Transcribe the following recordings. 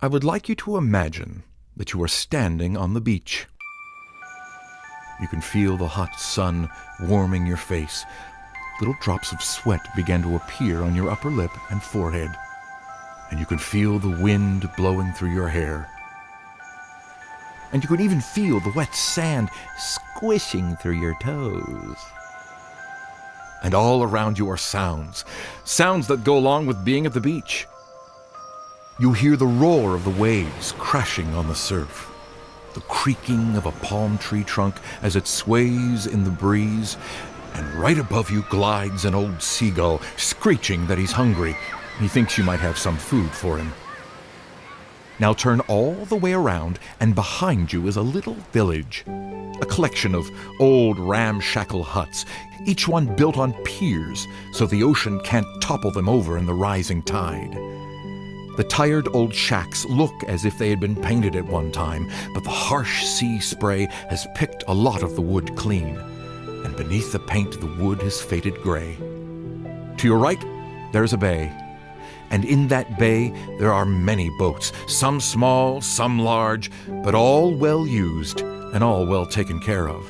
I would like you to imagine that you are standing on the beach. You can feel the hot sun warming your face. Little drops of sweat began to appear on your upper lip and forehead, and you can feel the wind blowing through your hair. And you can even feel the wet sand squishing through your toes. And all around you are sounds that go along with being at the beach. You hear the roar of the waves crashing on the surf, the creaking of a palm tree trunk as it sways in the breeze, and right above you glides an old seagull, screeching that he's hungry. He thinks you might have some food for him. Now turn all the way around, and behind you is a little village, a collection of old ramshackle huts, each one built on piers so the ocean can't topple them over in the rising tide. The tired old shacks look as if they had been painted at one time, but the harsh sea spray has picked a lot of the wood clean, and beneath the paint the wood has faded gray. To your right, there's a bay, and in that bay there are many boats, some small, some large, but all well used and all well taken care of.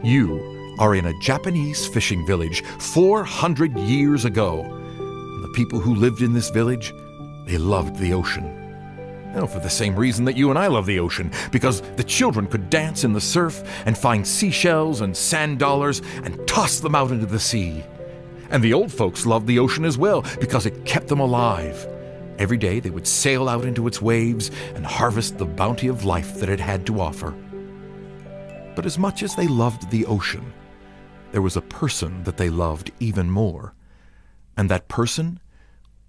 You are in a Japanese fishing village 400 years ago. And the people who lived in this village, they loved the ocean. For the same reason that you and I love the ocean, because the children could dance in the surf and find seashells and sand dollars and toss them out into the sea. And the old folks loved the ocean as well, because it kept them alive. Every day they would sail out into its waves and harvest the bounty of life that it had to offer. But as much as they loved the ocean, there was a person that they loved even more, and that person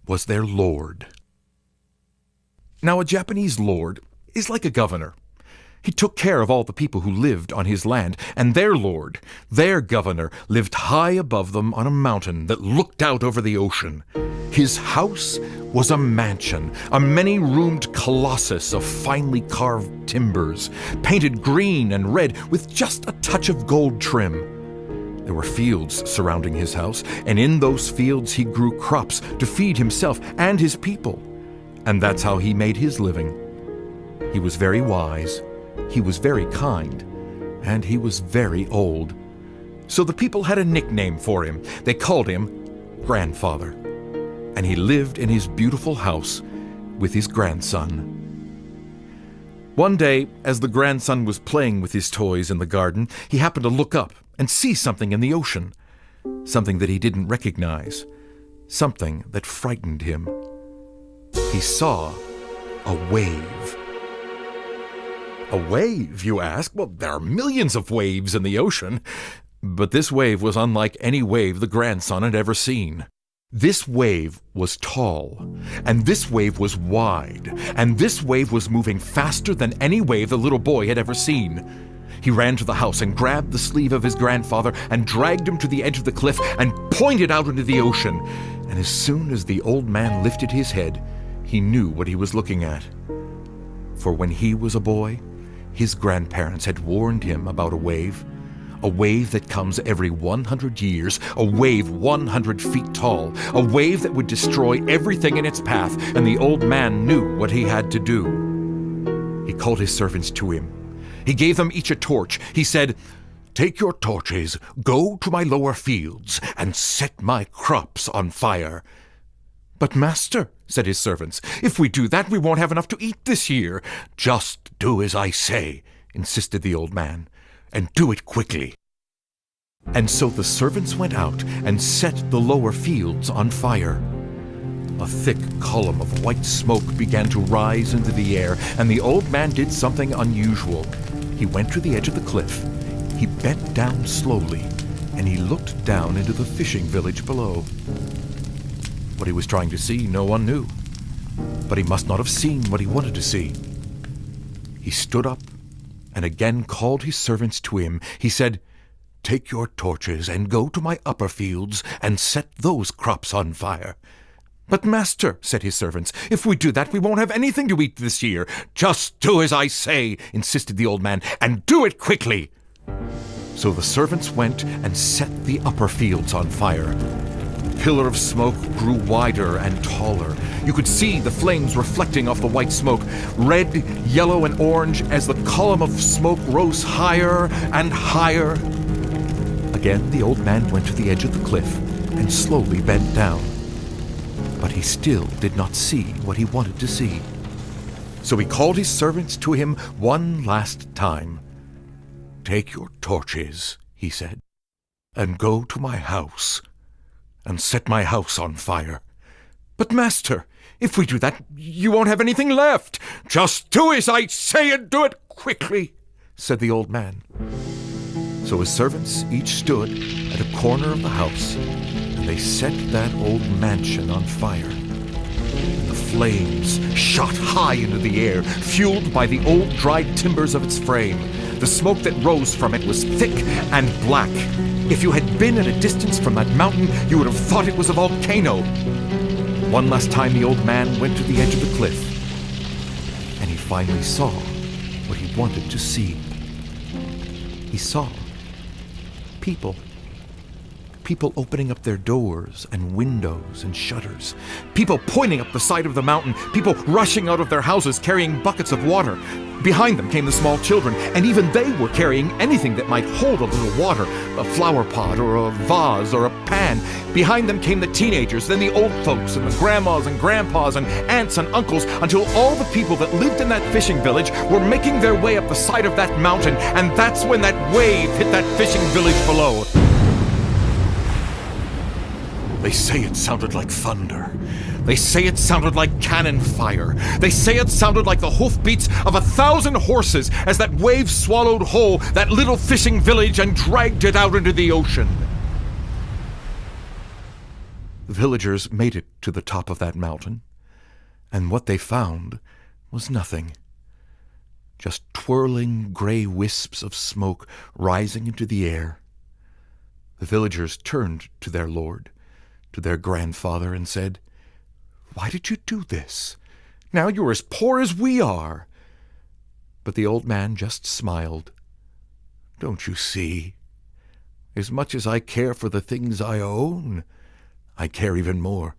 was their lord. Now, a Japanese lord is like a governor. He took care of all the people who lived on his land, and their lord, their governor, lived high above them on a mountain that looked out over the ocean. His house was a mansion, a many-roomed colossus of finely carved timbers, painted green and red with just a touch of gold trim. There were fields surrounding his house, and in those fields he grew crops to feed himself and his people. And that's how he made his living. He was very wise, he was very kind, and he was very old. So the people had a nickname for him. They called him Grandfather. And he lived in his beautiful house with his grandson. One day, as the grandson was playing with his toys in the garden, he happened to look up and see something in the ocean. Something that he didn't recognize. Something that frightened him. He saw a wave. A wave, you ask? Well, there are millions of waves in the ocean. But this wave was unlike any wave the grandson had ever seen. This wave was tall, and this wave was wide, and this wave was moving faster than any wave the little boy had ever seen. He ran to the house and grabbed the sleeve of his grandfather and dragged him to the edge of the cliff and pointed out into the ocean. And as soon as the old man lifted his head, he knew what he was looking at. For when he was a boy, his grandparents had warned him about a wave that comes every 100 years, a wave 100 feet tall, a wave that would destroy everything in its path, and the old man knew what he had to do. He called his servants to him. He gave them each a torch. He said, "Take your torches, go to my lower fields, and set my crops on fire." "But master," said his servants, "if we do that, we won't have enough to eat this year." "Just do as I say," insisted the old man, "and do it quickly." And so the servants went out and set the lower fields on fire. A thick column of white smoke began to rise into the air, and the old man did something unusual. He went to the edge of the cliff. He bent down slowly, and he looked down into the fishing village below. What he was trying to see, no one knew. But he must not have seen what he wanted to see. He stood up and again called his servants to him. He said, "Take your torches and go to my upper fields and set those crops on fire." "But master," said his servants, "if we do that, we won't have anything to eat this year." "Just do as I say," insisted the old man, "and do it quickly." So the servants went and set the upper fields on fire. pillar of smoke grew wider and taller. You could see the flames reflecting off the white smoke, red, yellow, and orange, as the column of smoke rose higher and higher. Again, the old man went to the edge of the cliff and slowly bent down. But he still did not see what he wanted to see. So he called his servants to him one last time. "Take your torches," he said, "and go to my house, and set my house on fire." "But, master, if we do that, you won't have anything left." "Just do as I say, and do it quickly," said the old man. So his servants each stood at a corner of the house, and they set that old mansion on fire. And the flames shot high into the air, fueled by the old dried timbers of its frame. The smoke that rose from it was thick and black. If you had been at a distance from that mountain, you would have thought it was a volcano. One last time the old man went to the edge of the cliff, and he finally saw what he wanted to see. He saw people. People opening up their doors and windows and shutters. People pointing up the side of the mountain. People rushing out of their houses carrying buckets of water. Behind them came the small children, and even they were carrying anything that might hold a little water, a flower pot or a vase or a pan. Behind them came the teenagers, then the old folks and the grandmas and grandpas and aunts and uncles, until all the people that lived in that fishing village were making their way up the side of that mountain, and that's when that wave hit that fishing village below. They say it sounded like thunder. They say it sounded like cannon fire. They say it sounded like the hoofbeats of 1,000 horses as that wave swallowed whole that little fishing village and dragged it out into the ocean. The villagers made it to the top of that mountain, and what they found was nothing. Just twirling gray wisps of smoke rising into the air. The villagers turned to their lord, to their grandfather, and said, "Why did you do this? Now you're as poor as we are." But the old man just smiled. "Don't you see? As much as I care for the things I own, I care even more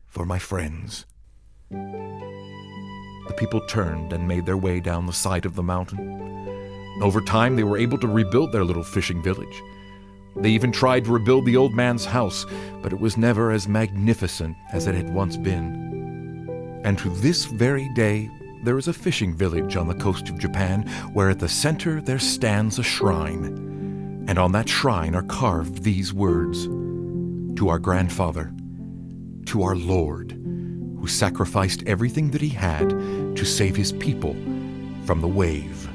for my friends." The people turned and made their way down the side of the mountain. Over time, they were able to rebuild their little fishing village. They even tried to rebuild the old man's house, but it was never as magnificent as it had once been. And to this very day, there is a fishing village on the coast of Japan where at the center there stands a shrine. And on that shrine are carved these words: "To our grandfather, to our Lord, who sacrificed everything that he had to save his people from the wave."